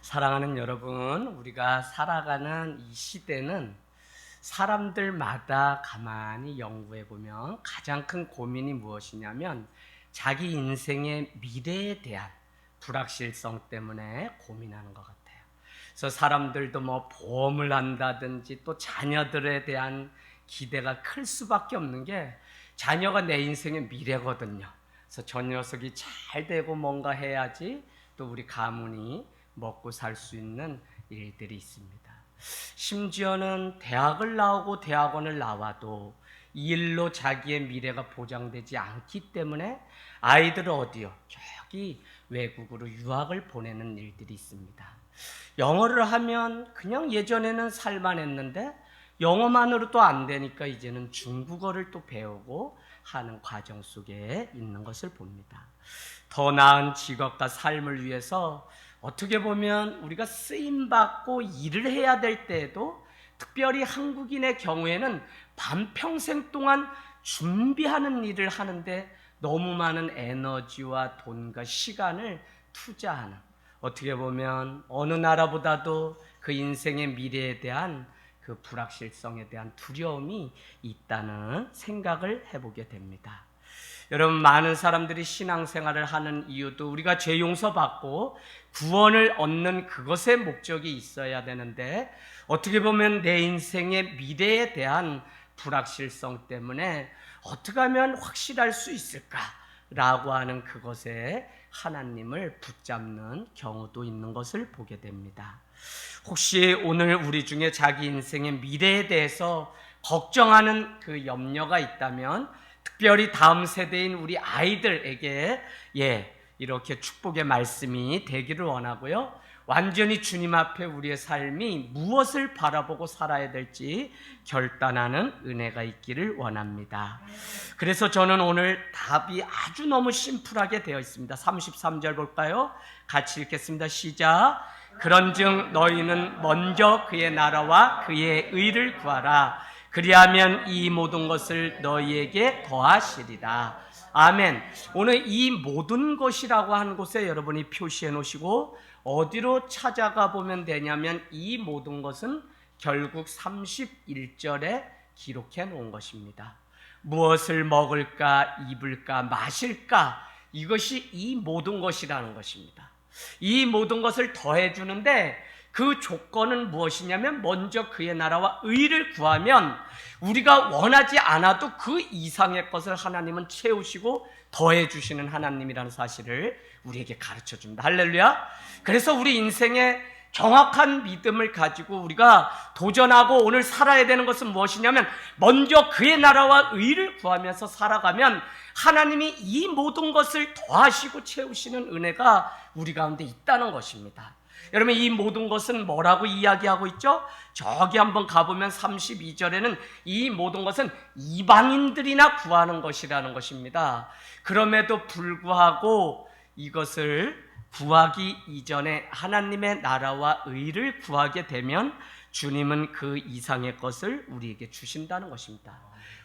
사랑하는 여러분, 우리가 살아가는 이 시대는 사람들마다 가만히 연구해 보면 가장 큰 고민이 무엇이냐면 자기 인생의 미래에 대한 불확실성 때문에 고민하는 것 같아요. 그래서 사람들도 보험을 한다든지 또 자녀들에 대한 기대가 클 수밖에 없는 게 자녀가 내 인생의 미래거든요. 그래서 저 녀석이 잘 되고 뭔가 해야지 또 우리 가문이 먹고 살 수 있는 일들이 있습니다. 심지어는 대학을 나오고 대학원을 나와도 이 일로 자기의 미래가 보장되지 않기 때문에 아이들을 어디요? 저기 외국으로 유학을 보내는 일들이 있습니다. 영어를 하면 그냥 예전에는 살만했는데 영어만으로도 안 되니까 이제는 중국어를 또 배우고 하는 과정 속에 있는 것을 봅니다. 더 나은 직업과 삶을 위해서 어떻게 보면 우리가 쓰임받고 일을 해야 될 때에도 특별히 한국인의 경우에는 반평생 동안 준비하는 일을 하는데 너무 많은 에너지와 돈과 시간을 투자하는, 어떻게 보면 어느 나라보다도 그 인생의 미래에 대한 그 불확실성에 대한 두려움이 있다는 생각을 해보게 됩니다. 여러분, 많은 사람들이 신앙생활을 하는 이유도 우리가 죄 용서받고 구원을 얻는 그것의 목적이 있어야 되는데 어떻게 보면 내 인생의 미래에 대한 불확실성 때문에 어떻게 하면 확실할 수 있을까라고 하는 그것에 하나님을 붙잡는 경우도 있는 것을 보게 됩니다. 혹시 오늘 우리 중에 자기 인생의 미래에 대해서 걱정하는 그 염려가 있다면 특별히 다음 세대인 우리 아이들에게 이렇게 축복의 말씀이 되기를 원하고요. 완전히 주님 앞에 우리의 삶이 무엇을 바라보고 살아야 될지 결단하는 은혜가 있기를 원합니다. 그래서 저는 오늘 답이 아주 너무 심플하게 되어 있습니다. 33절 볼까요? 같이 읽겠습니다. 시작. 그런즉 너희는 먼저 그의 나라와 그의 의를 구하라. 그리하면 이 모든 것을 너희에게 더하시리라. 아멘. 오늘 이 모든 것이라고 하는 곳에 여러분이 표시해 놓으시고 어디로 찾아가 보면 되냐면 이 모든 것은 결국 31절에 기록해 놓은 것입니다. 무엇을 먹을까, 입을까, 마실까, 이것이 이 모든 것이라는 것입니다. 이 모든 것을 더해 주는데 그 조건은 무엇이냐면 먼저 그의 나라와 의를 구하면 우리가 원하지 않아도 그 이상의 것을 하나님은 채우시고 더해 주시는 하나님이라는 사실을 우리에게 가르쳐 줍니다. 할렐루야. 그래서 우리 인생에 정확한 믿음을 가지고 우리가 도전하고 오늘 살아야 되는 것은 무엇이냐면 먼저 그의 나라와 의를 구하면서 살아가면 하나님이 이 모든 것을 더하시고 채우시는 은혜가 우리 가운데 있다는 것입니다. 여러분, 이 모든 것은 뭐라고 이야기하고 있죠? 저기 한번 가보면 32절에는 이 모든 것은 이방인들이나 구하는 것이라는 것입니다. 그럼에도 불구하고 이것을 구하기 이전에 하나님의 나라와 의를 구하게 되면 주님은 그 이상의 것을 우리에게 주신다는 것입니다.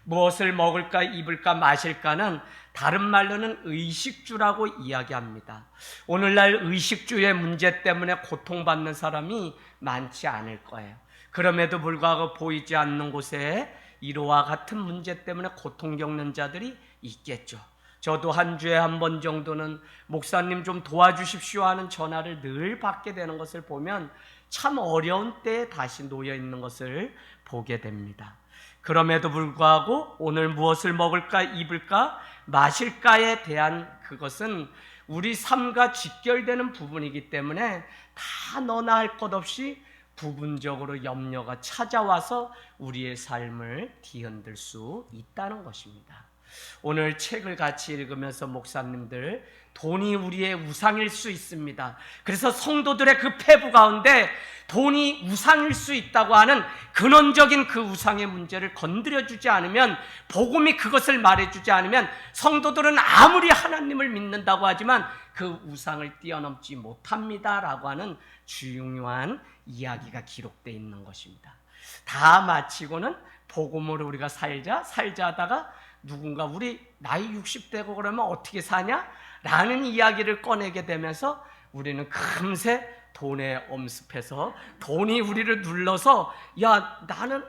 무엇을 먹을까, 입을까, 마실까는 다른 말로는 의식주라고 이야기합니다. 오늘날 의식주의 문제 때문에 고통받는 사람이 많지 않을 거예요. 그럼에도 불구하고 보이지 않는 곳에 이와 같은 문제 때문에 고통 겪는 자들이 있겠죠. 저도 한 주에 한 번 정도는 목사님 좀 도와주십시오 하는 전화를 늘 받게 되는 것을 보면 참 어려운 때에 다시 놓여 있는 것을 보게 됩니다. 그럼에도 불구하고 오늘 무엇을 먹을까, 입을까, 마실까에 대한 그것은 우리 삶과 직결되는 부분이기 때문에 다 너나 할 것 없이 부분적으로 염려가 찾아와서 우리의 삶을 뒤흔들 수 있다는 것입니다. 오늘 책을 같이 읽으면서 목사님들, 돈이 우리의 우상일 수 있습니다. 그래서 성도들의 그 폐부 가운데 돈이 우상일 수 있다고 하는 근원적인 그 우상의 문제를 건드려주지 않으면, 복음이 그것을 말해주지 않으면 성도들은 아무리 하나님을 믿는다고 하지만 그 우상을 뛰어넘지 못합니다라고 하는 중요한 이야기가 기록되어 있는 것입니다. 다 마치고는 복음으로 우리가 살자 하다가 누군가 우리 나이 60대고 그러면 어떻게 사냐? 라는 이야기를 꺼내게 되면서 우리는 금세 돈에 엄습해서 돈이 우리를 눌러서 야 나는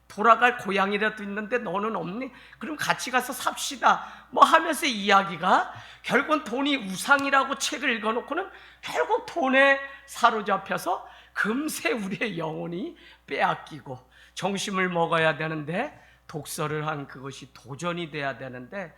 돌아갈 고향이라도 있는데 너는 없니? 그럼 같이 가서 삽시다 뭐 하면서 이야기가 결국은 돈이 우상이라고 책을 읽어놓고는 결국 돈에 사로잡혀서 금세 우리의 영혼이 빼앗기고 정심을 먹어야 되는데 독서를 한 그것이 도전이 돼야 되는데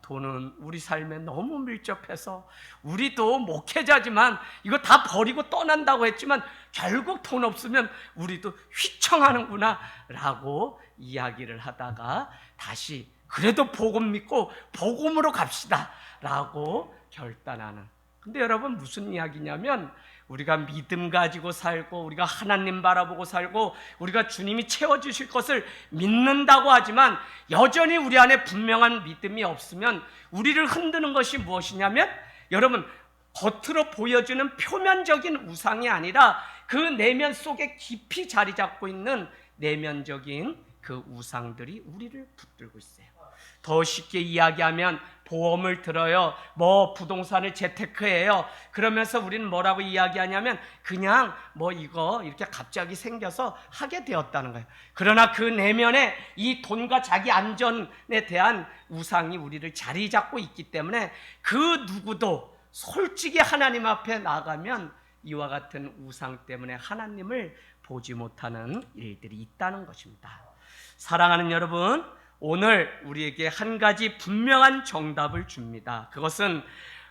돈은 우리 삶에 너무 밀접해서 우리도 목회자지만 이거 다 버리고 떠난다고 했지만 결국 돈 없으면 우리도 휘청하는구나 라고 이야기를 하다가 다시 그래도 복음 믿고 복음으로 갑시다 라고 결단하는. 근데 여러분 무슨 이야기냐면 우리가 믿음 가지고 살고 우리가 하나님 바라보고 살고 우리가 주님이 채워주실 것을 믿는다고 하지만 여전히 우리 안에 분명한 믿음이 없으면 우리를 흔드는 것이 무엇이냐면 여러분 겉으로 보여주는 표면적인 우상이 아니라 그 내면 속에 깊이 자리 잡고 있는 내면적인 그 우상들이 우리를 붙들고 있어요. 더 쉽게 이야기하면 보험을 들어요. 뭐 부동산을 재테크해요. 그러면서 우리는 뭐라고 이야기하냐면 그냥 뭐 이거 이렇게 갑자기 생겨서 하게 되었다는 거예요. 그러나 그 내면에 이 돈과 자기 안전에 대한 우상이 우리를 자리 잡고 있기 때문에 그 누구도 솔직히 하나님 앞에 나가면 이와 같은 우상 때문에 하나님을 보지 못하는 일들이 있다는 것입니다. 사랑하는 여러분, 오늘 우리에게 한 가지 분명한 정답을 줍니다. 그것은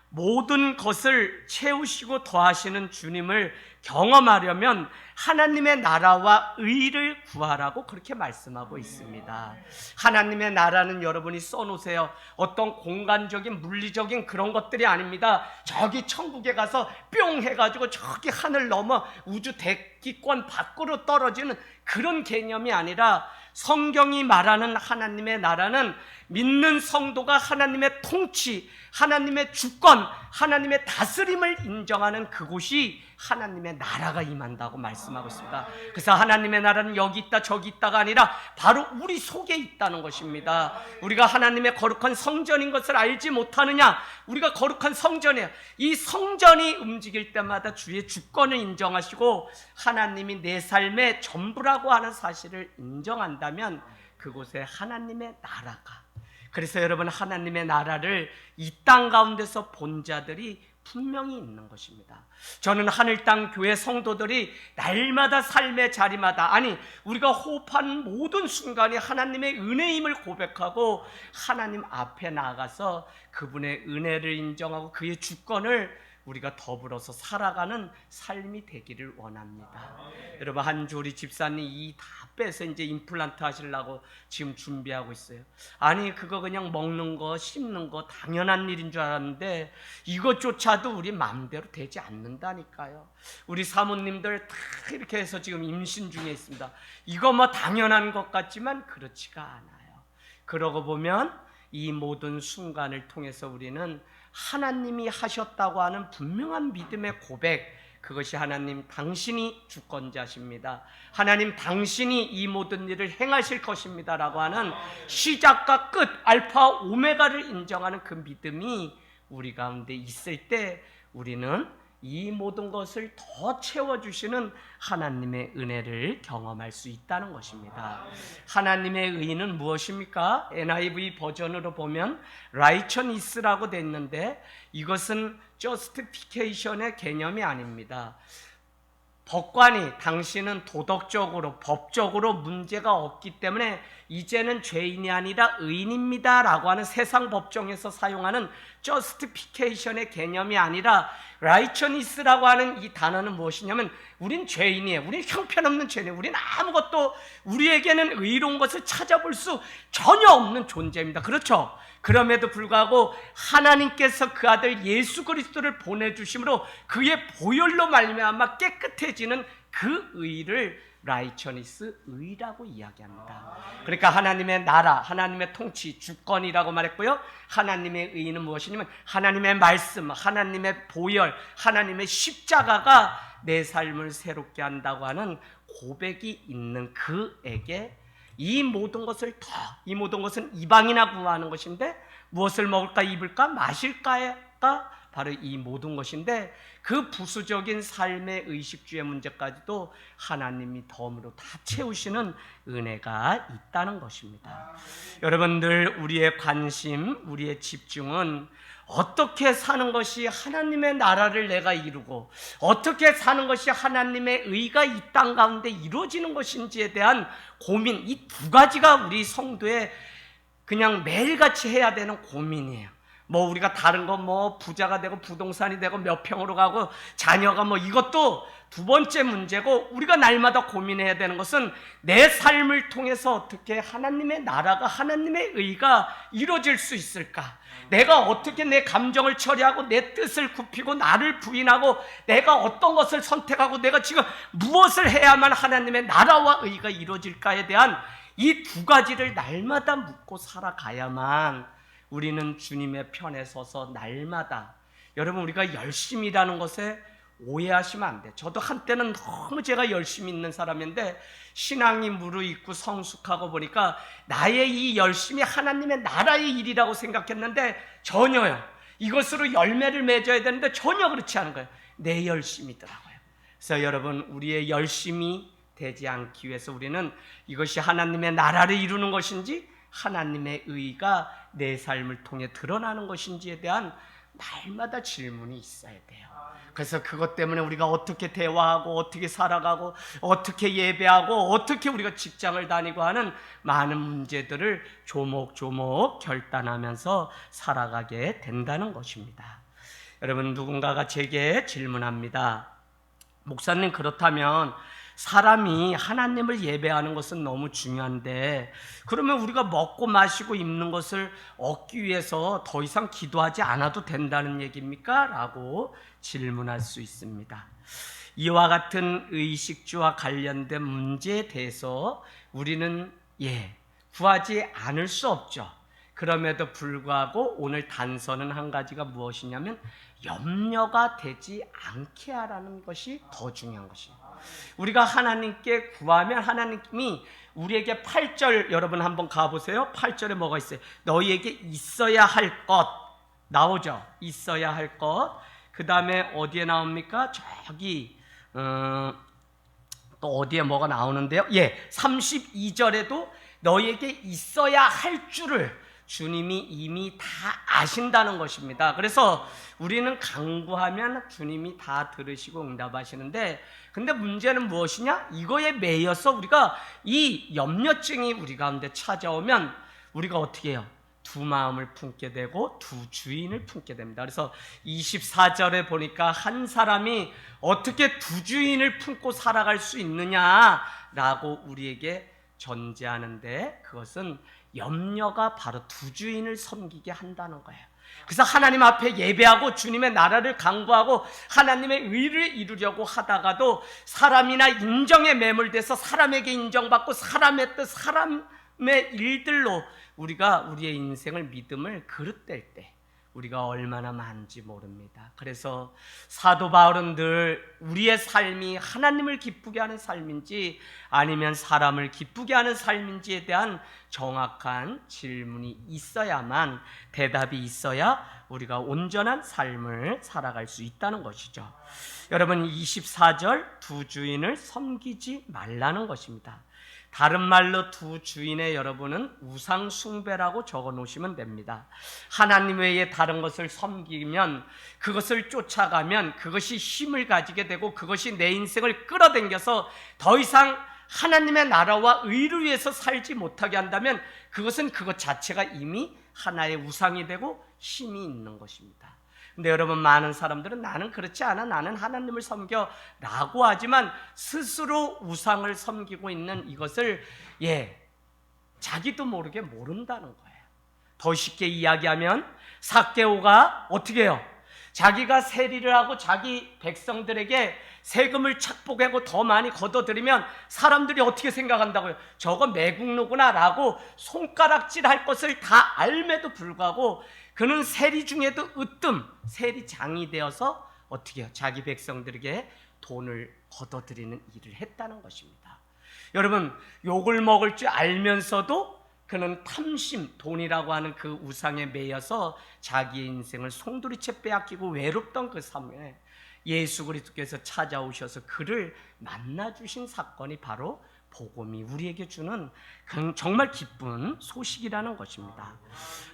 모든 것을 채우시고 더하시는 주님을 경험하려면 하나님의 나라와 의를 구하라고 그렇게 말씀하고 있습니다. 하나님의 나라는 여러분이 써놓으세요. 어떤 공간적인 물리적인 그런 것들이 아닙니다. 저기 천국에 가서 뿅 해가지고 저기 하늘 넘어 우주 대기권 밖으로 떨어지는 그런 개념이 아니라 성경이 말하는 하나님의 나라는 믿는 성도가 하나님의 통치, 하나님의 주권, 하나님의 다스림을 인정하는 그곳이 하나님의 나라가 임한다고 말씀하고 있습니다. 그래서 하나님의 나라는 여기 있다 저기 있다가 아니라 바로 우리 속에 있다는 것입니다. 우리가 하나님의 거룩한 성전인 것을 알지 못하느냐? 우리가 거룩한 성전이에요. 이 성전이 움직일 때마다 주의 주권을 인정하시고 하나님이 내 삶의 전부라고 하는 사실을 인정한다면 그곳에 하나님의 나라가, 그래서 여러분 하나님의 나라를 이 땅 가운데서 본 자들이 분명히 있는 것입니다. 저는 하늘 땅 교회 성도들이 날마다 삶의 자리마다 아니 우리가 호흡하는 모든 순간이 하나님의 은혜임을 고백하고 하나님 앞에 나가서 그분의 은혜를 인정하고 그의 주권을 우리가 더불어서 살아가는 삶이 되기를 원합니다. 여러분 한조리 집사님 이 다 빼서 이제 임플란트 하시려고 지금 준비하고 있어요. 아니 그거 그냥 먹는 거 씹는 거 당연한 일인 줄 알았는데 이것조차도 우리 마음대로 되지 않는다니까요. 우리 사모님들 다 이렇게 해서 지금 임신 중에 있습니다. 이거 뭐 당연한 것 같지만 그렇지가 않아요. 그러고 보면 이 모든 순간을 통해서 우리는 하나님이 하셨다고 하는 분명한 믿음의 고백, 그것이 하나님 당신이 주권자십니다. 하나님 당신이 이 모든 일을 행하실 것입니다 라고 하는 시작과 끝, 알파 오메가를 인정하는 그 믿음이 우리 가운데 있을 때 우리는 이 모든 것을 더 채워주시는 하나님의 은혜를 경험할 수 있다는 것입니다. 하나님의 의는 무엇입니까? NIV 버전으로 보면 righteous라고 돼 있는데 이것은 justification의 개념이 아닙니다. 법관이 당신은 도덕적으로 법적으로 문제가 없기 때문에 이제는 죄인이 아니라 의인입니다 라고 하는 세상 법정에서 사용하는 justification의 개념이 아니라 righteous라고 하는 이 단어는 무엇이냐면 우린 죄인이에요. 우린 형편없는 죄인이에요. 우린 아무것도 우리에게는 의로운 것을 찾아볼 수 전혀 없는 존재입니다. 그렇죠? 그럼에도 불구하고 하나님께서 그 아들 예수 그리스도를 보내주심으로 그의 보혈로 말미암아 깨끗해지는 그 의를 라이처니스 의라고 이야기합니다. 그러니까 하나님의 나라, 하나님의 통치, 주권이라고 말했고요. 하나님의 의는 무엇이냐면 하나님의 말씀, 하나님의 보혈, 하나님의 십자가가 내 삶을 새롭게 한다고 하는 고백이 있는 그에게 이 모든 것을 이 모든 것은 이방이나 구하는 것인데 무엇을 먹을까 입을까 마실까가 바로 이 모든 것인데 그 부수적인 삶의 의식주의 문제까지도 하나님이 덤으로 다 채우시는 은혜가 있다는 것입니다. 여러분들, 우리의 관심, 우리의 집중은 어떻게 사는 것이 하나님의 나라를 내가 이루고 어떻게 사는 것이 하나님의 의가 이 땅 가운데 이루어지는 것인지에 대한 고민, 이 두 가지가 우리 성도의 그냥 매일같이 해야 되는 고민이에요. 뭐 우리가 다른 거 뭐 부자가 되고 부동산이 되고 몇 평으로 가고 자녀가 뭐 이것도 두 번째 문제고, 우리가 날마다 고민해야 되는 것은 내 삶을 통해서 어떻게 하나님의 나라가, 하나님의 의가 이루어질 수 있을까? 내가 어떻게 내 감정을 처리하고 내 뜻을 굽히고 나를 부인하고 내가 어떤 것을 선택하고 내가 지금 무엇을 해야만 하나님의 나라와 의가 이루어질까에 대한 이 두 가지를 날마다 묻고 살아가야만 우리는 주님의 편에 서서 날마다, 여러분, 우리가 열심히 일하는 것에 오해하시면 안 돼. 저도 한때는 너무 제가 열심히 있는 사람인데 신앙이 무르익고 성숙하고 보니까 나의 이 열심이 하나님의 나라의 일이라고 생각했는데 전혀요. 이것으로 열매를 맺어야 되는데 전혀 그렇지 않은 거예요. 내 열심이더라고요. 그래서 여러분, 우리의 열심이 되지 않기 위해서 우리는 이것이 하나님의 나라를 이루는 것인지 하나님의 의가 내 삶을 통해 드러나는 것인지에 대한 날마다 질문이 있어야 돼요. 그래서 그것 때문에 우리가 어떻게 대화하고 어떻게 살아가고 어떻게 예배하고 어떻게 우리가 직장을 다니고 하는 많은 문제들을 조목조목 결단하면서 살아가게 된다는 것입니다. 여러분, 누군가가 제게 질문합니다. 목사님, 그렇다면 사람이 하나님을 예배하는 것은 너무 중요한데 그러면 우리가 먹고 마시고 입는 것을 얻기 위해서 더 이상 기도하지 않아도 된다는 얘기입니까? 라고 질문할 수 있습니다. 이와 같은 의식주와 관련된 문제에 대해서 우리는 구하지 않을 수 없죠. 그럼에도 불구하고 오늘 단서는 한 가지가 무엇이냐면 염려가 되지 않게 하라는 것이 더 중요한 것입니다. 우리가 하나님께 구하면 하나님이 우리에게 8절, 여러분 한번 가보세요. 8절에 뭐가 있어요? 너희에게 있어야 할 것 나오죠. 있어야 할 것. 그 다음에 어디에 나옵니까? 저기 또 어디에 뭐가 나오는데요? 32절에도 너희에게 있어야 할 줄을 주님이 이미 다 아신다는 것입니다. 그래서 우리는 간구하면 주님이 다 들으시고 응답하시는데, 근데 문제는 무엇이냐? 이거에 매여서 우리가 이 염려증이 우리 가운데 찾아오면 우리가 어떻게 해요? 두 마음을 품게 되고 두 주인을 품게 됩니다. 그래서 24절에 보니까 한 사람이 어떻게 두 주인을 품고 살아갈 수 있느냐라고 우리에게 전제하는데, 그것은 염려가 바로 두 주인을 섬기게 한다는 거예요. 그래서 하나님 앞에 예배하고 주님의 나라를 강구하고 하나님의 의를 이루려고 하다가도 사람이나 인정에 매몰돼서 사람에게 인정받고 사람의 뜻, 사람의 일들로 우리가 우리의 인생을, 믿음을 그릇댈 때 우리가 얼마나 많은지 모릅니다. 그래서 사도 바울은 늘 우리의 삶이 하나님을 기쁘게 하는 삶인지 아니면 사람을 기쁘게 하는 삶인지에 대한 정확한 질문이 있어야만, 대답이 있어야 우리가 온전한 삶을 살아갈 수 있다는 것이죠. 여러분, 24절 두 주인을 섬기지 말라는 것입니다. 다른 말로 두 주인의 여러분은 우상 숭배라고 적어 놓으시면 됩니다. 하나님 외에 다른 것을 섬기면, 그것을 쫓아가면 그것이 힘을 가지게 되고 그것이 내 인생을 끌어당겨서 더 이상 하나님의 나라와 의를 위해서 살지 못하게 한다면 그것은 그것 자체가 이미 하나의 우상이 되고 힘이 있는 것입니다. 근데 여러분, 많은 사람들은 나는 그렇지 않아, 나는 하나님을 섬겨 라고 하지만 스스로 우상을 섬기고 있는 이것을 자기도 모르게 모른다는 거예요. 더 쉽게 이야기하면 삭개오가 어떻게 해요? 자기가 세리를 하고 자기 백성들에게 세금을 착복하고 더 많이 걷어들이면 사람들이 어떻게 생각한다고요? 저거 매국노구나 라고 손가락질할 것을 다 알매도 불구하고 그는 세리 중에도 으뜸 세리장이 되어서 어떻게 해요? 자기 백성들에게 돈을 걷어들이는 일을 했다는 것입니다. 여러분, 욕을 먹을 줄 알면서도 그는 탐심, 돈이라고 하는 그 우상에 매여서 자기의 인생을 송두리째 빼앗기고 외롭던 그 삶에 예수 그리스도께서 찾아오셔서 그를 만나주신 사건이 바로 복음이 우리에게 주는 정말 기쁜 소식이라는 것입니다.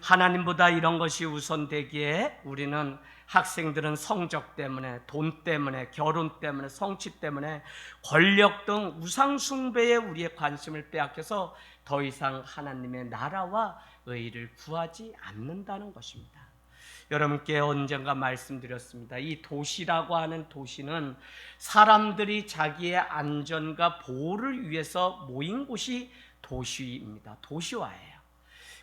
하나님보다 이런 것이 우선되기에 우리는 학생들은 성적 때문에, 돈 때문에, 결혼 때문에, 성취 때문에, 권력 등 우상 숭배에 우리의 관심을 빼앗겨서 더 이상 하나님의 나라와 의를 구하지 않는다는 것입니다. 여러분께 언젠가 말씀드렸습니다. 이 도시라고 하는 도시는 사람들이 자기의 안전과 보호를 위해서 모인 곳이 도시입니다. 도시화예요.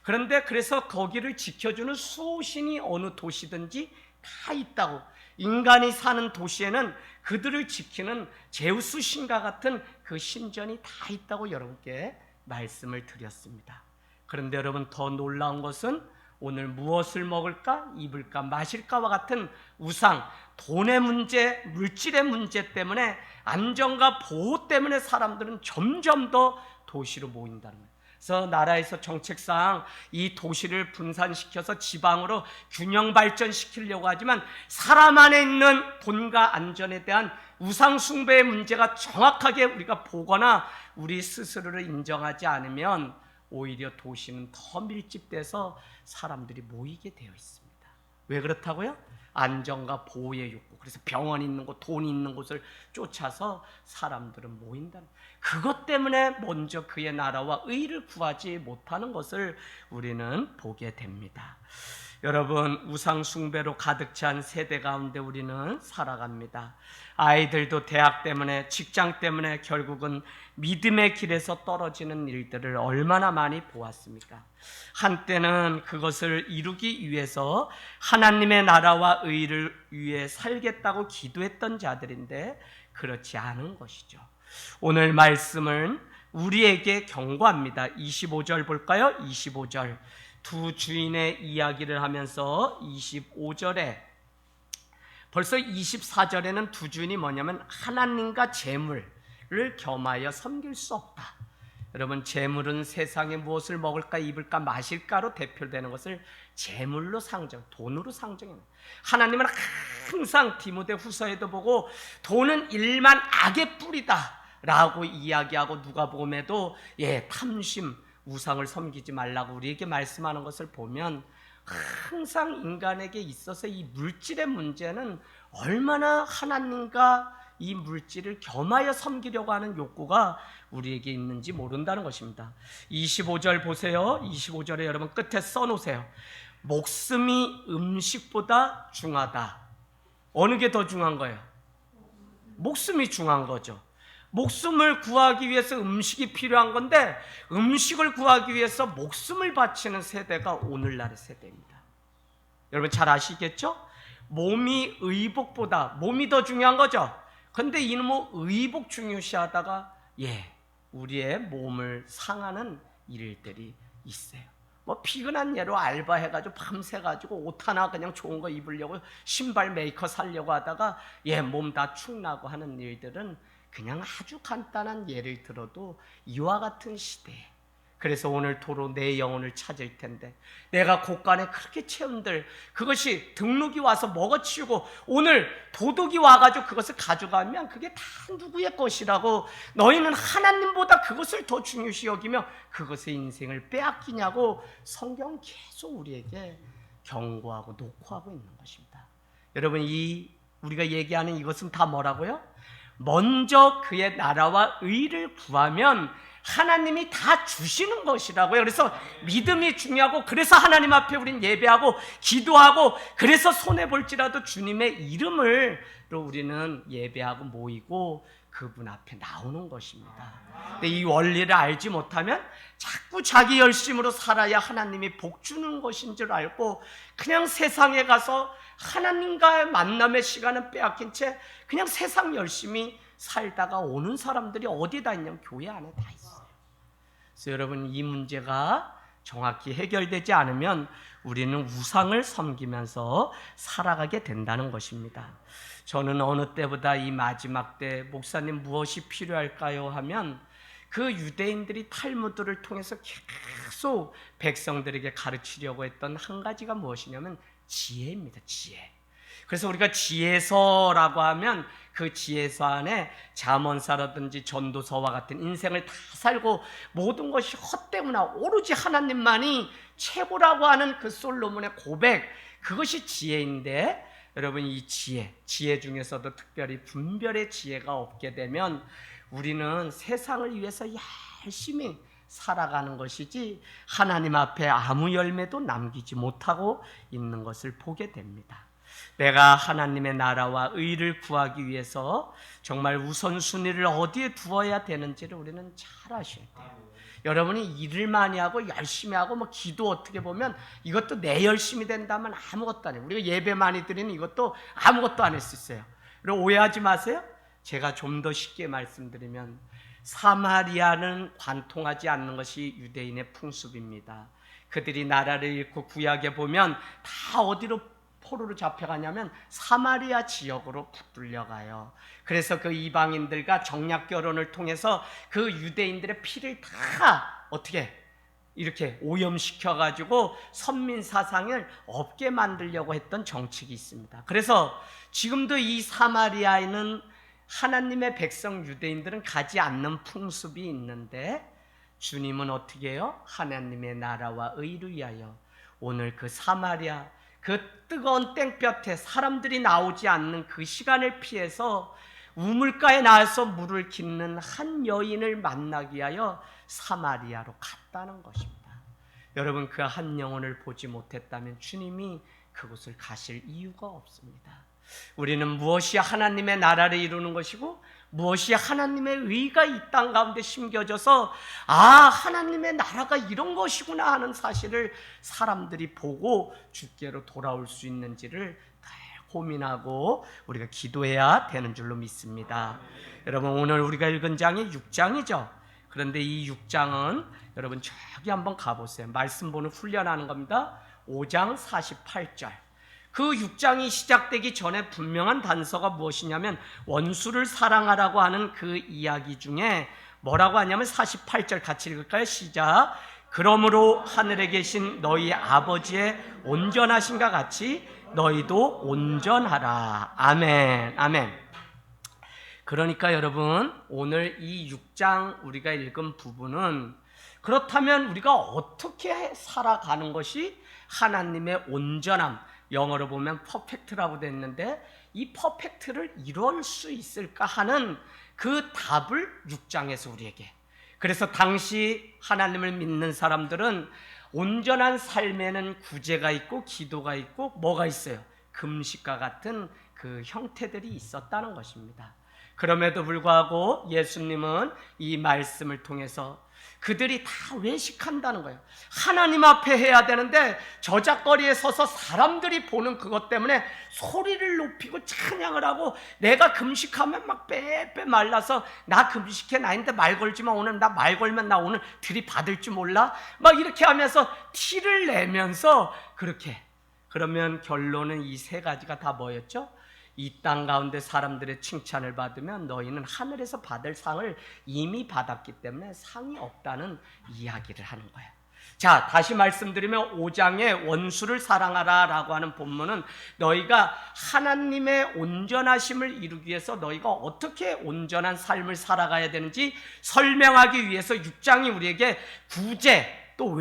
그런데 그래서 거기를 지켜주는 수호신이 어느 도시든지 다 있다고, 인간이 사는 도시에는 그들을 지키는 제우스 신과 같은 그 신전이 다 있다고 여러분께 말씀을 드렸습니다. 그런데 여러분, 더 놀라운 것은 오늘 무엇을 먹을까, 입을까, 마실까와 같은 우상, 돈의 문제, 물질의 문제 때문에, 안전과 보호 때문에 사람들은 점점 더 도시로 모인다는 거예요. 그래서 나라에서 정책상 이 도시를 분산시켜서 지방으로 균형 발전시키려고 하지만 사람 안에 있는 돈과 안전에 대한 우상 숭배의 문제가 정확하게 우리가 보거나 우리 스스로를 인정하지 않으면 오히려 도시는 더 밀집돼서 사람들이 모이게 되어 있습니다. 왜 그렇다고요? 안전과 보호의 욕구, 그래서 병원 있는 곳, 돈이 있는 곳을 쫓아서 사람들은 모인다는, 그것 때문에 먼저 그의 나라와 의를 구하지 못하는 것을 우리는 보게 됩니다. 여러분, 우상 숭배로 가득 찬 세대 가운데 우리는 살아갑니다. 아이들도 대학 때문에, 직장 때문에 결국은 믿음의 길에서 떨어지는 일들을 얼마나 많이 보았습니까? 한때는 그것을 이루기 위해서 하나님의 나라와 의를 위해 살겠다고 기도했던 자들인데 그렇지 않은 것이죠. 오늘 말씀은 우리에게 경고합니다. 25절 볼까요? 25절. 두 주인의 이야기를 하면서 25절에, 벌써 24절에는 두 주인이 뭐냐면 하나님과 재물을 겸하여 섬길 수 없다. 여러분, 재물은 세상에 무엇을 먹을까, 입을까, 마실까로 대표되는 것을 재물로 상정, 돈으로 상정해요. 하나님은 항상 디모데 후서에도 보고 돈은 일만 악의 뿌리다 라고 이야기하고, 누가복음에도 탐심, 우상을 섬기지 말라고 우리에게 말씀하는 것을 보면 항상 인간에게 있어서 이 물질의 문제는 얼마나 하나님과 이 물질을 겸하여 섬기려고 하는 욕구가 우리에게 있는지 모른다는 것입니다. 25절 보세요. 25절에 여러분 끝에 써놓으세요. 목숨이 음식보다 중하다. 어느 게 더 중요한 거예요? 목숨이 중요한 거죠. 목숨을 구하기 위해서 음식이 필요한 건데, 음식을 구하기 위해서 목숨을 바치는 세대가 오늘날의 세대입니다. 여러분 잘 아시겠죠? 몸이 의복보다, 몸이 더 중요한 거죠. 근데 이놈의 의복 중요시하다가 우리의 몸을 상하는 일들이 있어요. 뭐 피곤한 예로 알바해가지고 밤새가지고 옷 하나 그냥 좋은 거 입으려고 신발 메이커 사려고 하다가 몸 다 축나고 하는 일들은 그냥 아주 간단한 예를 들어도 이와 같은 시대에, 그래서 오늘 도로 내 영혼을 찾을 텐데, 내가 곳간에 그렇게 채운들 그것이 등록이 와서 먹어치우고 오늘 도둑이 와가지고 그것을 가져가면 그게 다 누구의 것이라고, 너희는 하나님보다 그것을 더 중요시 여기며 그것의 인생을 빼앗기냐고 성경은 계속 우리에게 경고하고 녹화하고 있는 것입니다. 여러분, 우리가 얘기하는 이것은 다 뭐라고요? 먼저 그의 나라와 의를 구하면 하나님이 다 주시는 것이라고요. 그래서 믿음이 중요하고, 그래서 하나님 앞에 우린 예배하고 기도하고, 그래서 손해볼지라도 주님의 이름으로 우리는 예배하고 모이고 그분 앞에 나오는 것입니다. 근데 이 원리를 알지 못하면 자꾸 자기 열심으로 살아야 하나님이 복 주는 것인 줄 알고 그냥 세상에 가서 하나님과의 만남의 시간은 빼앗긴 채 그냥 세상 열심히 살다가 오는 사람들이 어디다 있냐면 교회 안에 다 있어요. 그래서 여러분, 이 문제가 정확히 해결되지 않으면 우리는 우상을 섬기면서 살아가게 된다는 것입니다. 저는 어느 때보다 이 마지막 때 목사님 무엇이 필요할까요? 하면 그 유대인들이 탈무드를 통해서 계속 백성들에게 가르치려고 했던 한 가지가 무엇이냐면 지혜입니다. 지혜. 그래서 우리가 지혜서라고 하면 그 지혜서 안에 잠언서라든지 전도서와 같은 인생을 다 살고 모든 것이 헛되구나, 오로지 하나님만이 최고라고 하는 그 솔로몬의 고백, 그것이 지혜인데, 여러분 이 지혜 중에서도 특별히 분별의 지혜가 없게 되면 우리는 세상을 위해서 열심히 살아가는 것이지 하나님 앞에 아무 열매도 남기지 못하고 있는 것을 보게 됩니다. 내가 하나님의 나라와 의를 구하기 위해서 정말 우선순위를 어디에 두어야 되는지를 우리는 잘 아셔야 돼요. 여러분이 일을 많이 하고 열심히 하고 뭐 기도 어떻게 보면 이것도 내 열심히 된다면 아무것도 아니에요. 우리가 예배 많이 드리는 이것도 아무것도 안 할 수 있어요. 그리고 오해하지 마세요. 제가 좀 더 쉽게 말씀드리면 사마리아는 관통하지 않는 것이 유대인의 풍습입니다. 그들이 나라를 잃고 구약에 보면 다 어디로 포로로 잡혀가냐면 사마리아 지역으로 붙들려가요. 그래서 그 이방인들과 정략 결혼을 통해서 그 유대인들의 피를 다 어떻게 이렇게 오염시켜가지고 선민 사상을 없게 만들려고 했던 정책이 있습니다. 그래서 지금도 이 사마리아에는 하나님의 백성 유대인들은 가지 않는 풍습이 있는데, 주님은 어떻게 해요? 하나님의 나라와 의를 위하여 오늘 그 사마리아 그 뜨거운 땡볕에 사람들이 나오지 않는 그 시간을 피해서 우물가에 나와서 물을 깃는 한 여인을 만나기 위하여 사마리아로 갔다는 것입니다. 여러분, 그 한 영혼을 보지 못했다면 주님이 그곳을 가실 이유가 없습니다. 우리는 무엇이 하나님의 나라를 이루는 것이고 무엇이 하나님의 의가 이 땅 가운데 심겨져서 하나님의 나라가 이런 것이구나 하는 사실을 사람들이 보고 주께로 돌아올 수 있는지를 고민하고 우리가 기도해야 되는 줄로 믿습니다. 여러분, 오늘 우리가 읽은 장이 6장이죠. 그런데 이 6장은 여러분 저기 한번 가보세요. 말씀 보는 훈련하는 겁니다. 5장 48절. 그 6장이 시작되기 전에 분명한 단서가 무엇이냐면 원수를 사랑하라고 하는 그 이야기 중에 뭐라고 하냐면 48절 같이 읽을까요? 시작. 그러므로 하늘에 계신 너희 아버지의 온전하신가 같이 너희도 온전하라. 아멘. 아멘. 그러니까 여러분, 오늘 이 6장 우리가 읽은 부분은 그렇다면 우리가 어떻게 살아가는 것이 하나님의 온전함, 영어로 보면 퍼펙트라고 됐는데 이 퍼펙트를 이룰 수 있을까 하는 그 답을 6장에서 우리에게. 그래서 당시 하나님을 믿는 사람들은 온전한 삶에는 구제가 있고 기도가 있고 뭐가 있어요? 금식과 같은 그 형태들이 있었다는 것입니다. 그럼에도 불구하고 예수님은 이 말씀을 통해서 그들이 다 외식한다는 거예요. 하나님 앞에 해야 되는데 저작거리에 서서 사람들이 보는 그것 때문에 소리를 높이고 찬양을 하고, 내가 금식하면 막 빼빼 말라서 나 금식해, 나인데 말 걸지 마, 오늘 나 말 걸면 나 오늘 들이받을 줄 몰라, 막 이렇게 하면서 티를 내면서 그렇게. 그러면 결론은 이 세 가지가 다 뭐였죠? 이 땅 가운데 사람들의 칭찬을 받으면 너희는 하늘에서 받을 상을 이미 받았기 때문에 상이 없다는 이야기를 하는 거예요. 자, 다시 말씀드리면 5장에 원수를 사랑하라 라고 하는 본문은 너희가 하나님의 온전하심을 이루기 위해서 너희가 어떻게 온전한 삶을 살아가야 되는지 설명하기 위해서 6장이 우리에게 구제, 또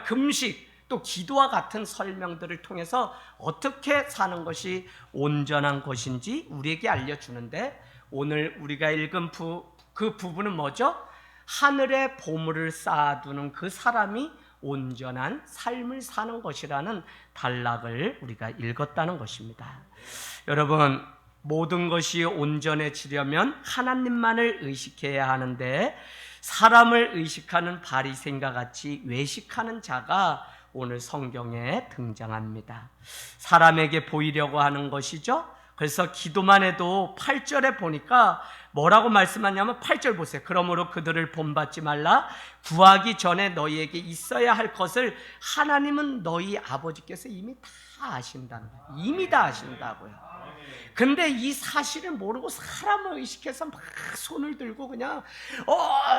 금식, 또 기도와 같은 설명들을 통해서 어떻게 사는 것이 온전한 것인지 우리에게 알려주는데, 오늘 우리가 읽은 그 부분은 뭐죠? 하늘에 보물을 쌓아두는 그 사람이 온전한 삶을 사는 것이라는 단락을 우리가 읽었다는 것입니다. 여러분, 모든 것이 온전해지려면 하나님만을 의식해야 하는데 사람을 의식하는 바리새인과 같이 외식하는 자가 오늘 성경에 등장합니다. 사람에게 보이려고 하는 것이죠. 그래서 기도만 해도 8절에 보니까 뭐라고 말씀하냐면 8절 보세요. 그러므로 그들을 본받지 말라. 구하기 전에 너희에게 있어야 할 것을 하나님은 너희 아버지께서 이미 다 다 아신다는 거예요. 이미 다 아신다고요. 근데 이 사실을 모르고 사람을 의식해서 막 손을 들고 그냥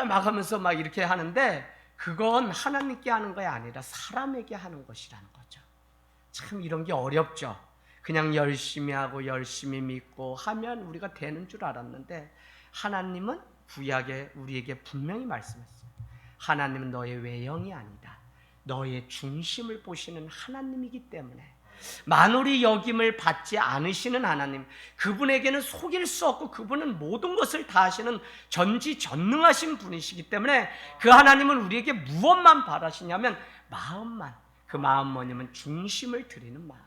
막 하면서 막 이렇게 하는데, 그건 하나님께 하는 게 아니라 사람에게 하는 것이라는 거죠. 참 이런 게 어렵죠. 그냥 열심히 하고 열심히 믿고 하면 우리가 되는 줄 알았는데, 하나님은 구약에 우리에게 분명히 말씀했어요. 하나님은 너의 외형이 아니다, 너의 중심을 보시는 하나님이기 때문에, 만홀이 여김을 받지 않으시는 하나님, 그분에게는 속일 수 없고 그분은 모든 것을 다 하시는 전지전능하신 분이시기 때문에, 그 하나님은 우리에게 무엇만 바라시냐면 마음만. 그 마음 뭐냐면 중심을 드리는 마음.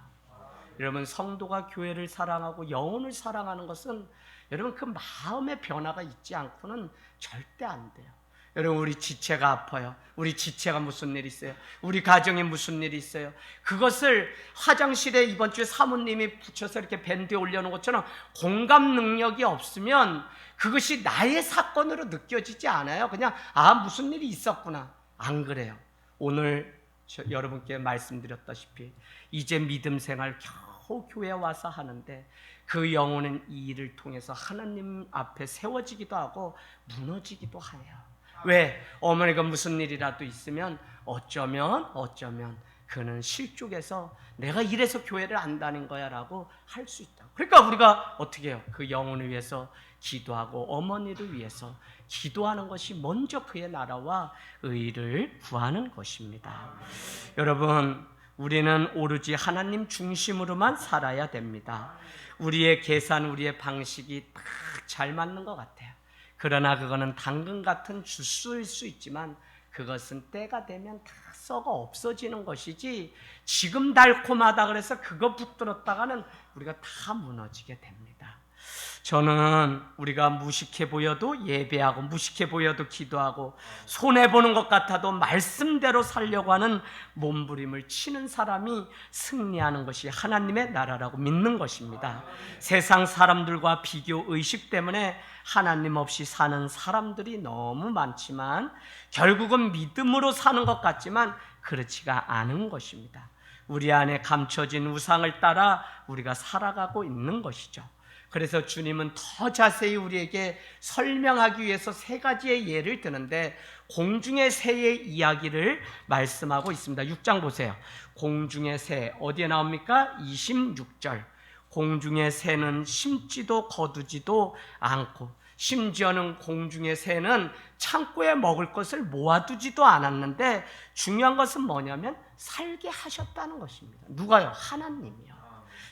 여러분, 성도가 교회를 사랑하고 영혼을 사랑하는 것은 여러분 그 마음의 변화가 있지 않고는 절대 안 돼요. 여러분, 우리 지체가 아파요. 우리 지체가 무슨 일이 있어요. 우리 가정에 무슨 일이 있어요. 그것을 화장실에 이번 주에 사모님이 붙여서 이렇게 밴드에 올려놓은 것처럼 공감 능력이 없으면 그것이 나의 사건으로 느껴지지 않아요. 그냥 무슨 일이 있었구나. 안 그래요. 오늘 여러분께 말씀드렸다시피 이제 믿음 생활 겨우 교회에 와서 하는데, 그 영혼은 이 일을 통해서 하나님 앞에 세워지기도 하고 무너지기도 해요. 왜? 어머니가 무슨 일이라도 있으면 어쩌면 그는 실족해서 내가 이래서 교회를 안 다닌 거야 라고 할 수 있다. 그러니까 우리가 어떻게 해요? 그 영혼을 위해서 기도하고 어머니를 위해서 기도하는 것이 먼저 그의 나라와 의를 구하는 것입니다. 여러분, 우리는 오로지 하나님 중심으로만 살아야 됩니다. 우리의 계산, 우리의 방식이 딱 잘 맞는 것 같아요. 그러나 그거는 당근 같은 주스일 수 있지만 그것은 때가 되면 다 썩어 없어지는 것이지, 지금 달콤하다 그래서 그거 붙들었다가는 우리가 다 무너지게 됩니다. 저는 우리가 무식해 보여도 예배하고 무식해 보여도 기도하고 손해보는 것 같아도 말씀대로 살려고 하는 몸부림을 치는 사람이 승리하는 것이 하나님의 나라라고 믿는 것입니다. 세상 사람들과 비교 의식 때문에 하나님 없이 사는 사람들이 너무 많지만 결국은 믿음으로 사는 것 같지만 그렇지가 않은 것입니다. 우리 안에 감춰진 우상을 따라 우리가 살아가고 있는 것이죠. 그래서 주님은 더 자세히 우리에게 설명하기 위해서 세 가지의 예를 드는데, 공중의 새의 이야기를 말씀하고 있습니다. 6장 보세요. 공중의 새 어디에 나옵니까? 26절. 공중의 새는 심지도 거두지도 않고, 심지어는 공중의 새는 창고에 먹을 것을 모아두지도 않았는데, 중요한 것은 뭐냐면 살게 하셨다는 것입니다. 누가요? 하나님이요.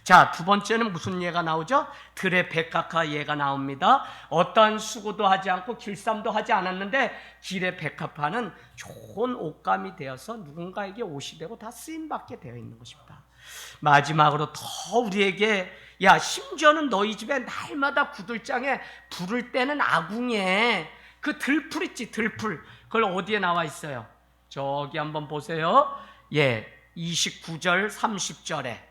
자, 두 번째는 무슨 예가 나오죠? 들의 백합화 예가 나옵니다. 어떠한 수고도 하지 않고 길쌈도 하지 않았는데 길의 백합화는 좋은 옷감이 되어서 누군가에게 옷이 되고 다 쓰임받게 되어 있는 것입니다. 마지막으로 더 우리에게, 심지어는 너희 집에 날마다 구들장에 불을 때는 아궁이에 그 들풀 있지, 들풀. 그걸 어디에 나와 있어요? 저기 한번 보세요. 29절 30절에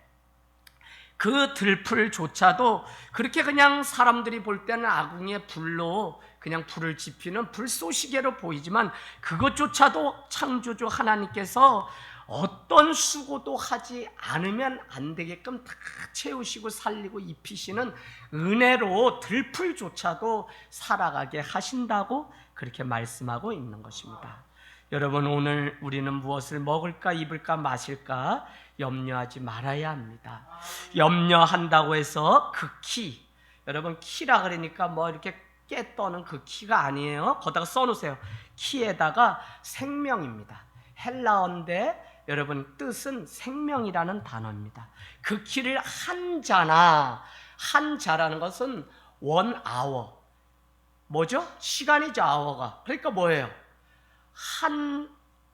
그 들풀조차도 그렇게 그냥 사람들이 볼 때는 아궁이에 불로 그냥 불을 지피는 불쏘시개로 보이지만, 그것조차도 창조주 하나님께서 어떤 수고도 하지 않으면 안 되게끔 다 채우시고 살리고 입히시는 은혜로 들풀조차도 살아가게 하신다고 그렇게 말씀하고 있는 것입니다. 여러분, 오늘 우리는 무엇을 먹을까 입을까 마실까 염려하지 말아야 합니다. 염려한다고 해서 그 키, 여러분 키라 그러니까 뭐 이렇게 깨 떠는 그 키가 아니에요. 거기다가 써놓으세요. 키에다가 생명입니다. 헬라어인데 여러분 뜻은 생명이라는 단어입니다. 그 키를 한자라는 것은 1 hour, 뭐죠? 시간이죠. hour가. 그러니까 뭐예요?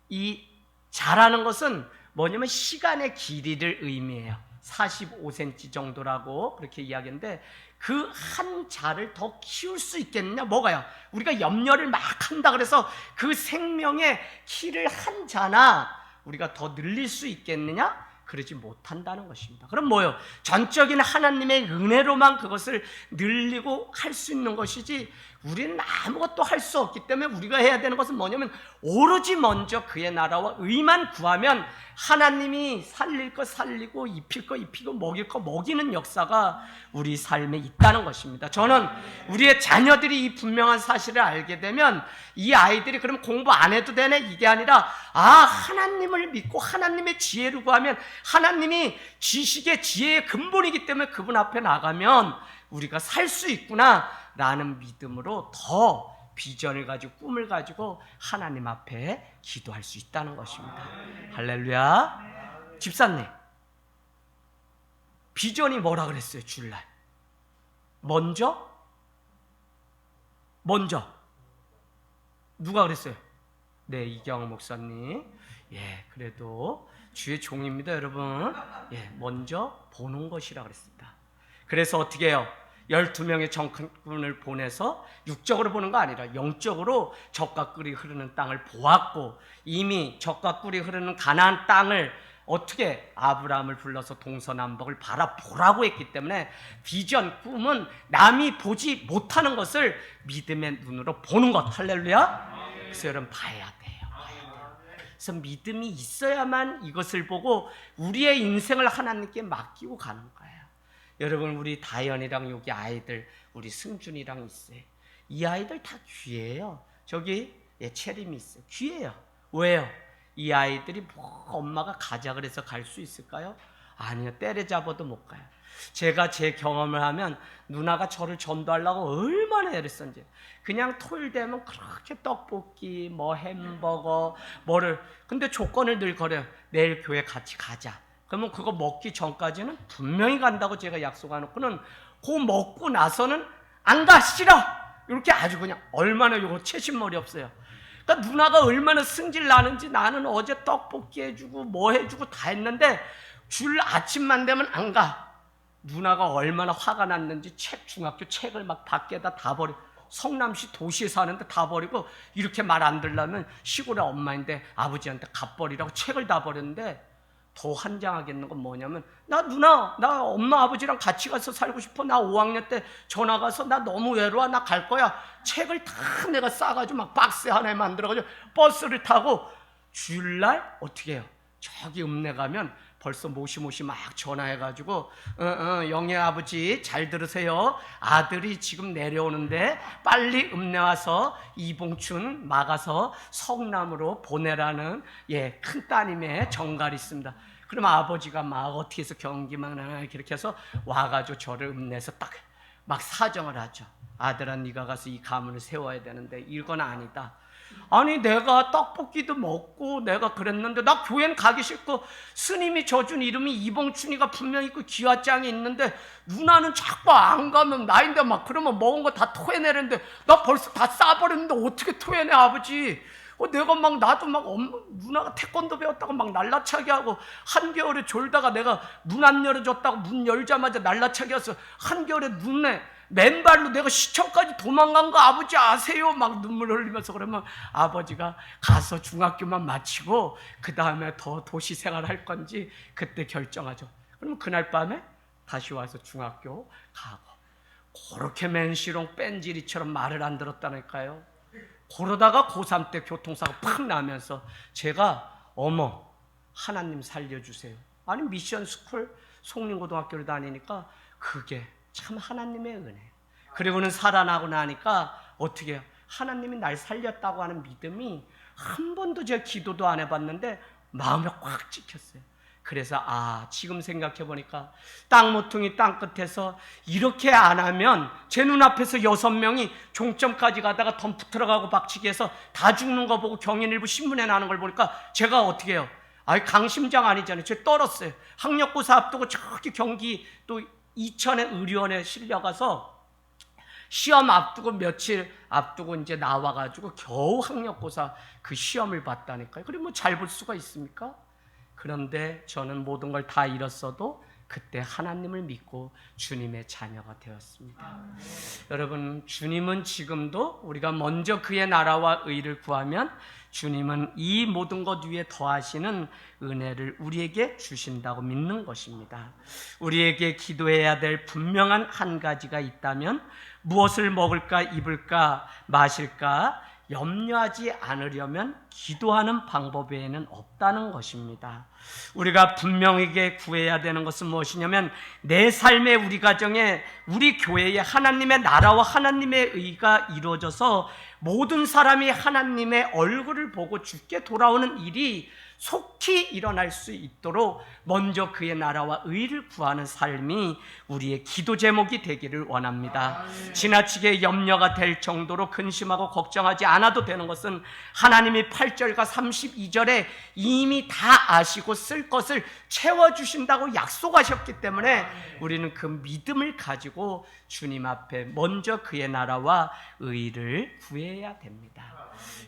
이 자라는 것은 뭐냐면 시간의 길이를 의미해요. 45cm 정도라고 그렇게 이야기하는데, 그 한 자를 더 키울 수 있겠느냐? 뭐가요? 우리가 염려를 막 한다 그래서 그 생명의 키를 한 자나 우리가 더 늘릴 수 있겠느냐? 그러지 못한다는 것입니다. 그럼 뭐요? 전적인 하나님의 은혜로만 그것을 늘리고 할 수 있는 것이지 우리는 아무것도 할 수 없기 때문에 우리가 해야 되는 것은 뭐냐면 오로지 먼저 그의 나라와 의만 구하면 하나님이 살릴 거 살리고 입힐 거 입히고 먹일 거 먹이는 역사가 우리 삶에 있다는 것입니다. 저는 우리의 자녀들이 이 분명한 사실을 알게 되면 이 아이들이 그럼 공부 안 해도 되네 이게 아니라 하나님을 믿고 하나님의 지혜를 구하면 하나님이 지식의 지혜의 근본이기 때문에 그분 앞에 나가면 우리가 살 수 있구나 라는 믿음으로 더 비전을 가지고 꿈을 가지고 하나님 앞에 기도할 수 있다는 것입니다. 할렐루야. 집사님, 비전이 뭐라 그랬어요? 주일날 먼저 누가 그랬어요? 네, 이경호 목사님. 그래도 주의 종입니다, 여러분. 먼저 보는 것이라 그랬습니다. 그래서 어떻게 해요? 12명의 정탐꾼을 보내서 육적으로 보는 거 아니라 영적으로 적과 꿀이 흐르는 땅을 보았고 이미 적과 꿀이 흐르는 가나안 땅을 어떻게 아브라함을 불러서 동서남북을 바라보라고 했기 때문에 비전, 꿈은 남이 보지 못하는 것을 믿음의 눈으로 보는 것. 할렐루야. 그래서 여러분 봐야 돼요. 그래서 믿음이 있어야만 이것을 보고 우리의 인생을 하나님께 맡기고 가는 거예요. 여러분 우리 다현이랑 여기 아이들 우리 승준이랑 있어요. 이 아이들 다 귀해요. 저기 채림이 있어요. 귀해요. 왜요? 이 아이들이 엄마가 가자 그래서 갈 수 있을까요? 아니요. 때려잡아도 못 가요. 제가 제 경험을 하면 누나가 저를 전도하려고 얼마나 애를 썼는지. 그냥 토요일 되면 그렇게 떡볶이 뭐 햄버거 뭐를 근데 조건을 늘 걸어요. 내일 교회 같이 가자. 그러면 그거 먹기 전까지는 분명히 간다고 제가 약속해놓고는 그거 먹고 나서는 안 가, 싫어! 이렇게 아주 그냥 얼마나 요거 채신머리 없어요. 그러니까 누나가 얼마나 승질 나는지 나는 어제 떡볶이 해주고 뭐 해주고 다 했는데 줄 아침만 되면 안 가. 누나가 얼마나 화가 났는지 중학교 책을 막 밖에다 다 버리고 성남시 도시에 사는데 다 버리고 이렇게 말 안 들으려면 시골의 엄마인데 아버지한테 갚버리라고 책을 다 버렸는데 더 환장하겠는 건 뭐냐면 나 엄마 아버지랑 같이 가서 살고 싶어. 나 5학년 때 전화 가서 나 너무 외로워. 나 갈 거야. 책을 다 내가 싸가지고 막 박스 하나에 만들어가지고 버스를 타고 주일날 어떻게 해요? 저기 읍내 가면 벌써 모시모시 막 전화해가지고 영예 아버지 잘 들으세요. 아들이 지금 내려오는데 빨리 읍내 와서 이봉춘 막아서 성남으로 보내라는 큰 따님의 정갈이 있습니다. 그럼 아버지가 막 어떻게 해서 경기만 이렇게 해서 와가지고 저를 읍내에서 딱 막 사정을 하죠. 아들아 네가 가서 이 가문을 세워야 되는데 이건 아니다. 아니 내가 떡볶이도 먹고 내가 그랬는데 나 교회는 가기 싫고 스님이 져준 이름이 이봉춘이가 분명히 있고 기와장이 있는데 누나는 자꾸 안 가면 나인데 막 그러면 먹은 거 다 토해내는데 나 벌써 다 싸버렸는데 어떻게 토해내 아버지. 내가 막 나도 막 누나가 태권도 배웠다고 막 날라차게 하고 한겨울에 졸다가 내가 문 안 열어줬다고 문 열자마자 날라차게 해서 한겨울에 눈에 맨발로 내가 시청까지 도망간 거 아버지 아세요? 막 눈물 흘리면서 그러면 아버지가 가서 중학교만 마치고 그 다음에 더 도시 생활할 건지 그때 결정하죠. 그러면 그날 밤에 다시 와서 중학교 가고 그렇게 맨시롱 뺀지리처럼 말을 안 들었다니까요. 그러다가 고3 때 교통사고 팍 나면서 제가 어머 하나님 살려주세요. 아니 미션 스쿨 송림고등학교를 다니니까 그게 참 하나님의 은혜. 그리고는 살아나고 나니까 어떻게 해요? 하나님이 날 살렸다고 하는 믿음이 한 번도 제가 기도도 안 해봤는데 마음에 확 찍혔어요. 그래서 지금 생각해보니까 땅모퉁이 땅끝에서 이렇게 안 하면 제 눈앞에서 6명이 종점까지 가다가 덤프 들어가고 박치기 해서 다 죽는 거 보고 경인일보 신문에 나는 걸 보니까 제가 어떻게 해요? 강심장 아니잖아요. 제가 떨었어요. 학력고사 앞두고 저기 경기 또 이천의 의료원에 실려가서 시험 앞두고 며칠 앞두고 이제 나와가지고 겨우 학력고사 그 시험을 봤다니까요. 그리고 뭐 잘 볼 수가 있습니까? 그런데 저는 모든 걸 다 잃었어도 그때 하나님을 믿고 주님의 자녀가 되었습니다. 여러분, 주님은 지금도 우리가 먼저 그의 나라와 의를 구하면 주님은 이 모든 것 위에 더하시는 은혜를 우리에게 주신다고 믿는 것입니다. 우리에게 기도해야 될 분명한 한 가지가 있다면 무엇을 먹을까, 입을까, 마실까 염려하지 않으려면 기도하는 방법 외에는 없다는 것입니다. 우리가 분명하게 구해야 되는 것은 무엇이냐면 내 삶에, 우리 가정에, 우리 교회에 하나님의 나라와 하나님의 의가 이루어져서 모든 사람이 하나님의 얼굴을 보고 주께 돌아오는 일이 속히 일어날 수 있도록 먼저 그의 나라와 의를 구하는 삶이 우리의 기도 제목이 되기를 원합니다. 지나치게 염려가 될 정도로 근심하고 걱정하지 않아도 되는 것은 하나님이 8절과 32절에 이미 다 아시고 쓸 것을 채워주신다고 약속하셨기 때문에 우리는 그 믿음을 가지고 주님 앞에 먼저 그의 나라와 의를 구해야 됩니다.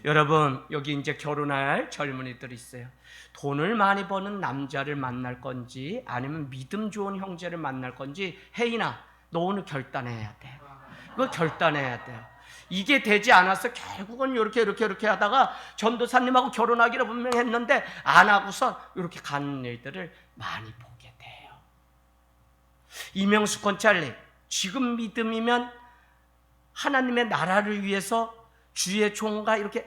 여러분, 여기 이제 결혼할 젊은이들이 있어요. 돈을 많이 버는 남자를 만날 건지 아니면 믿음 좋은 형제를 만날 건지, 혜인아, 너 오늘 결단해야 돼. 그거 결단해야 돼요. 이게 되지 않아서 결국은 이렇게 하다가 전도사님하고 결혼하기로 분명히 했는데 안 하고서 이렇게 가는 일들을 많이 보게 돼요. 이명수 권찰리, 지금 믿음이면 하나님의 나라를 위해서 주의 종과 이렇게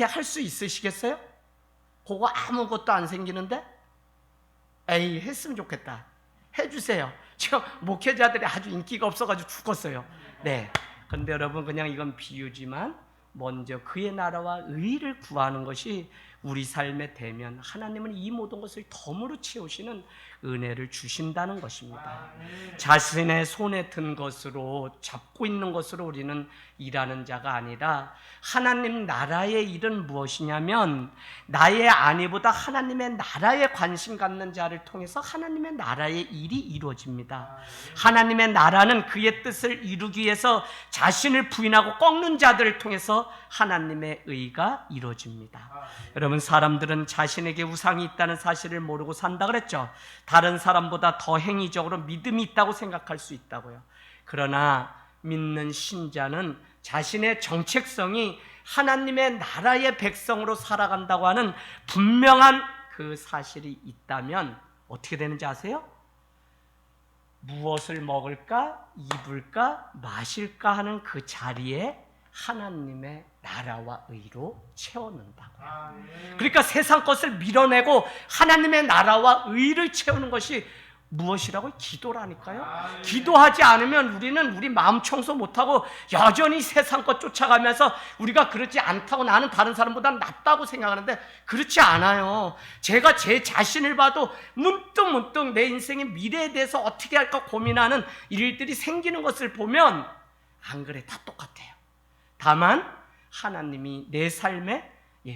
할 수 있으시겠어요? 그거 아무것도 안 생기는데? 에이, 했으면 좋겠다. 해주세요. 지금 목회자들이 아주 인기가 없어가지고 죽었어요. 네. 근데 여러분, 그냥 이건 비유지만 먼저 그의 나라와 의를 구하는 것이 우리 삶에 되면 하나님은 이 모든 것을 덤으로 채우시는 은혜를 주신다는 것입니다. 자신의 손에 든 것으로, 잡고 있는 것으로 우리는 일하는 자가 아니라 하나님 나라의 일은 무엇이냐면 나의 안위보다 하나님의 나라에 관심 갖는 자를 통해서 하나님의 나라의 일이 이루어집니다. 하나님의 나라는 그의 뜻을 이루기 위해서 자신을 부인하고 꺾는 자들을 통해서 하나님의 의가 이루어집니다. 여러분, 사람들은 자신에게 우상이 있다는 사실을 모르고 산다 그랬죠. 다른 사람보다 더 행위적으로 믿음이 있다고 생각할 수 있다고요. 그러나 믿는 신자는 자신의 정체성이 하나님의 나라의 백성으로 살아간다고 하는 분명한 그 사실이 있다면 어떻게 되는지 아세요? 무엇을 먹을까, 입을까, 마실까 하는 그 자리에 하나님의 나라와 의로 채워넣는다고요. 그러니까 세상 것을 밀어내고 하나님의 나라와 의를 채우는 것이 무엇이라고요? 기도라니까요. 기도하지 않으면 우리는 우리 마음 청소 못하고 여전히 세상 것 쫓아가면서 우리가 그렇지 않다고, 나는 다른 사람보다 낫다고 생각하는데 그렇지 않아요. 제가 제 자신을 봐도 문득 내 인생의 미래에 대해서 어떻게 할까 고민하는 일들이 생기는 것을 보면 안 그래, 다 똑같아요. 다만 하나님이 내 삶의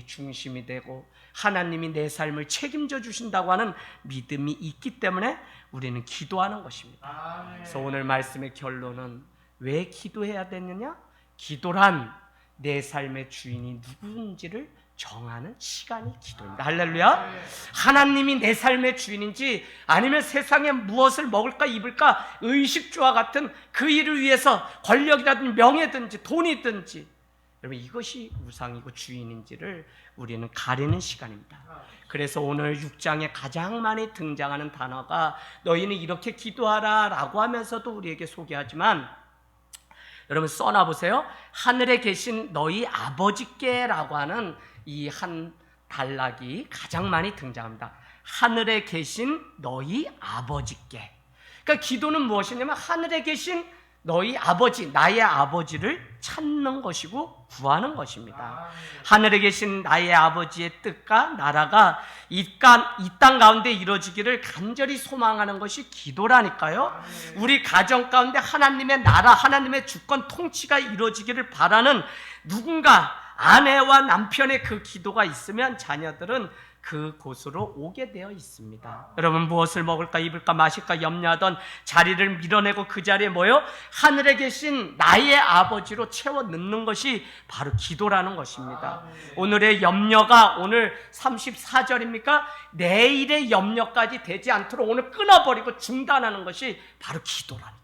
중심이 되고 하나님이 내 삶을 책임져 주신다고 하는 믿음이 있기 때문에 우리는 기도하는 것입니다. 그래서 오늘 말씀의 결론은 왜 기도해야 되느냐? 기도란 내 삶의 주인이 누구인지를 정하는 시간이 기도입니다. 할렐루야. 하나님이 내 삶의 주인인지 아니면 세상에 무엇을 먹을까, 입을까, 의식주와 같은 그 일을 위해서 권력이라든지 명예든지 돈이든지, 여러분, 이것이 우상이고 주인인지를 우리는 가리는 시간입니다. 그래서 오늘 6장에 가장 많이 등장하는 단어가 너희는 이렇게 기도하라 라고 하면서도 우리에게 소개하지만, 여러분 써놔보세요. 하늘에 계신 너희 아버지께 라고 하는 이 한 단락이 가장 많이 등장합니다. 하늘에 계신 너희 아버지께. 그러니까 기도는 무엇이냐면 하늘에 계신 너희 아버지, 나의 아버지를 찾는 것이고 구하는 것입니다. 하늘에 계신 나의 아버지의 뜻과 나라가 이 땅 가운데 이루어지기를 간절히 소망하는 것이 기도라니까요. 우리 가정 가운데 하나님의 나라, 하나님의 주권 통치가 이루어지기를 바라는 누군가, 아내와 남편의 그 기도가 있으면 자녀들은 그곳으로 오게 되어 있습니다. 여러분, 무엇을 먹을까 입을까 마실까 염려하던 자리를 밀어내고 그 자리에 모여 하늘에 계신 나의 아버지로 채워 넣는 것이 바로 기도라는 것입니다. 오늘의 염려가 오늘 34절입니까? 내일의 염려까지 되지 않도록 오늘 끊어버리고 중단하는 것이 바로 기도라니까요.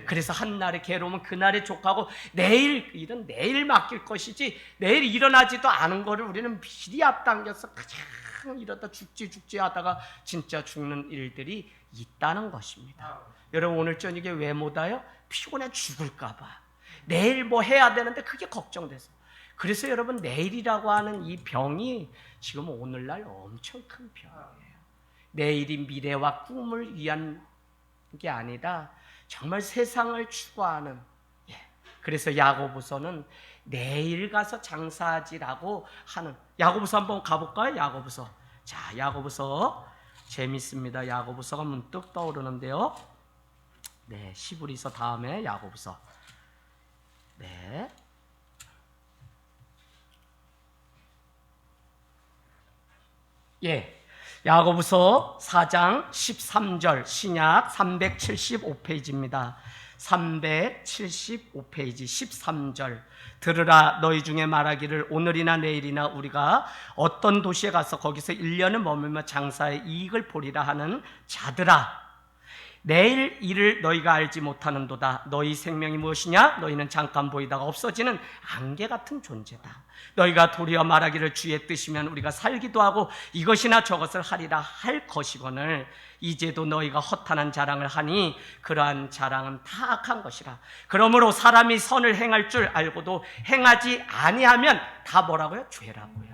그래서 한날의 괴로움은 그날에 족하고 내일 일은 내일 맡길 것이지 내일 일어나지도 않은 거를 우리는 미리 앞당겨서 그냥 이러다 죽지 하다가 진짜 죽는 일들이 있다는 것입니다. 여러분, 오늘 저녁에 왜 못 와요? 피곤해 죽을까 봐. 내일 뭐 해야 되는데 그게 걱정돼서. 그래서 여러분, 내일이라고 하는 이 병이 지금 오늘날 엄청 큰 병이에요. 내일이 미래와 꿈을 위한 게 아니라 정말 세상을 추구하는. 그래서 야고보서는 내일 가서 장사하지라고 하는. 야고보서 한번 가볼까요? 야고보서. 자, 야고보서 재밌습니다. 야고보서가 문득 떠오르는데요. 네, 시브리서 다음에 야고보서. 네. 야고보서 4장 13절 신약 375페이지입니다. 375페이지 13절. 들으라, 너희 중에 말하기를 오늘이나 내일이나 우리가 어떤 도시에 가서 거기서 1년을 머물며 장사의 이익을 보리라 하는 자들아, 내일 일을 너희가 알지 못하는도다. 너희 생명이 무엇이냐? 너희는 잠깐 보이다가 없어지는 안개 같은 존재다. 너희가 도리어 말하기를 주의 뜻이면 우리가 살기도 하고 이것이나 저것을 하리라 할 것이거늘 이제도 너희가 허탄한 자랑을 하니 그러한 자랑은 다 악한 것이라. 그러므로 사람이 선을 행할 줄 알고도 행하지 아니하면 다 뭐라고요? 죄라고요.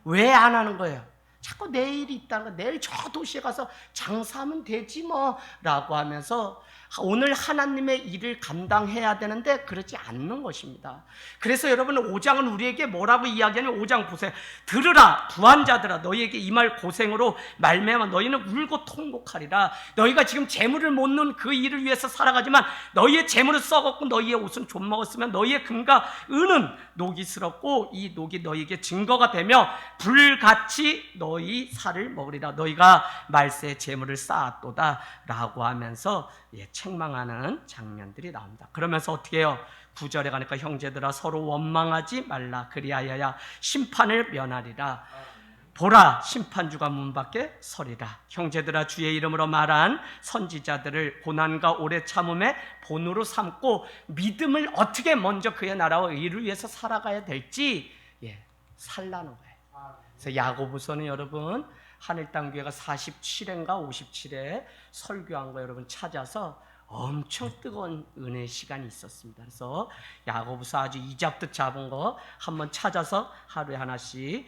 왜 안 하는 거예요? 자꾸 내일이 있다는 거. 내일 저 도시에 가서 장사하면 되지 뭐 라고 하면서 오늘 하나님의 일을 감당해야 되는데 그렇지 않는 것입니다. 그래서 여러분, 5장은 우리에게 뭐라고 이야기하냐면 5장 보세요. 들으라, 부한자들아, 너희에게 이 말 고생으로 말미암아 너희는 울고 통곡하리라. 너희가 지금 재물을 못 넣은 그 일을 위해서 살아가지만 너희의 재물은 썩었고 너희의 옷은 좀 먹었으면 너희의 금과 은은 녹이스럽고 이 녹이 너희에게 증거가 되며 불같이 너희 살을 먹으리라. 너희가 말세에 재물을 쌓았도다 라고 하면서 책망하는 장면들이 나옵니다. 그러면서 어떻게 해요? 9절에 가니까 형제들아, 서로 원망하지 말라. 그리하여야 심판을 면하리라. 보라, 심판주가 문 밖에 서리라. 형제들아, 주의 이름으로 말한 선지자들을 고난과 오래 참음의 본으로 삼고 믿음을 어떻게 먼저 그의 나라와 의를 위해서 살아가야 될지 살라는 거예요. 그래서 야고보서는 여러분, 하늘땅교회가 47회인가 57회 설교한 거 여러분 찾아서 엄청 뜨거운 은혜의 시간이 있었습니다. 그래서 야고보서 아주 이잡듯 잡은 거 한번 찾아서 하루에 하나씩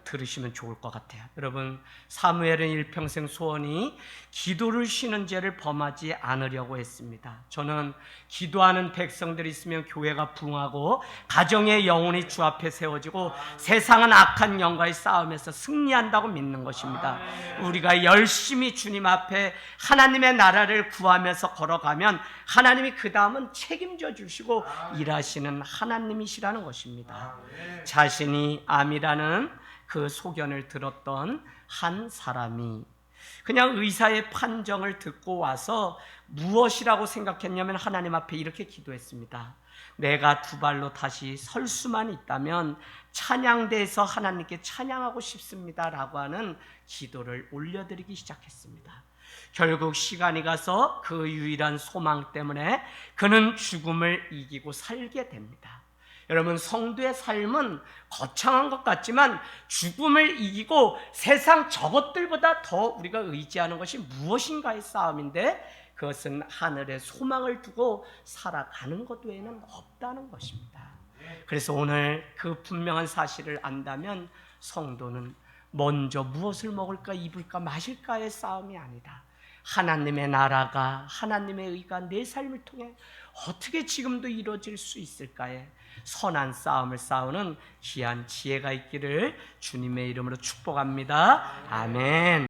들으시면 좋을 것 같아요. 여러분, 사무엘은 일평생 소원이 기도를 쉬는 죄를 범하지 않으려고 했습니다. 저는 기도하는 백성들이 있으면 교회가 부흥하고 가정의 영혼이 주 앞에 세워지고 세상은 악한 영과의 싸움에서 승리한다고 믿는 것입니다. 우리가 열심히 주님 앞에 하나님의 나라를 구하면서 걸어가면 하나님이 그 다음은 책임져 주시고 일하시는 하나님이시라는 것입니다. 자신이 암이라는 그 소견을 들었던 한 사람이 그냥 의사의 판정을 듣고 와서 무엇이라고 생각했냐면 하나님 앞에 이렇게 기도했습니다. 내가 두 발로 다시 설 수만 있다면 찬양대에서 하나님께 찬양하고 싶습니다 라고 하는 기도를 올려드리기 시작했습니다. 결국 시간이 가서 그 유일한 소망 때문에 그는 죽음을 이기고 살게 됩니다. 여러분, 성도의 삶은 거창한 것 같지만 죽음을 이기고 세상 저것들보다 더 우리가 의지하는 것이 무엇인가의 싸움인데 그것은 하늘에 소망을 두고 살아가는 것 외에는 없다는 것입니다. 그래서 오늘 그 분명한 사실을 안다면 성도는 먼저 무엇을 먹을까 입을까 마실까의 싸움이 아니다. 하나님의 나라가, 하나님의 의가 내 삶을 통해 어떻게 지금도 이루어질 수 있을까에 선한 싸움을 싸우는 귀한 지혜가 있기를 주님의 이름으로 축복합니다. 아멘.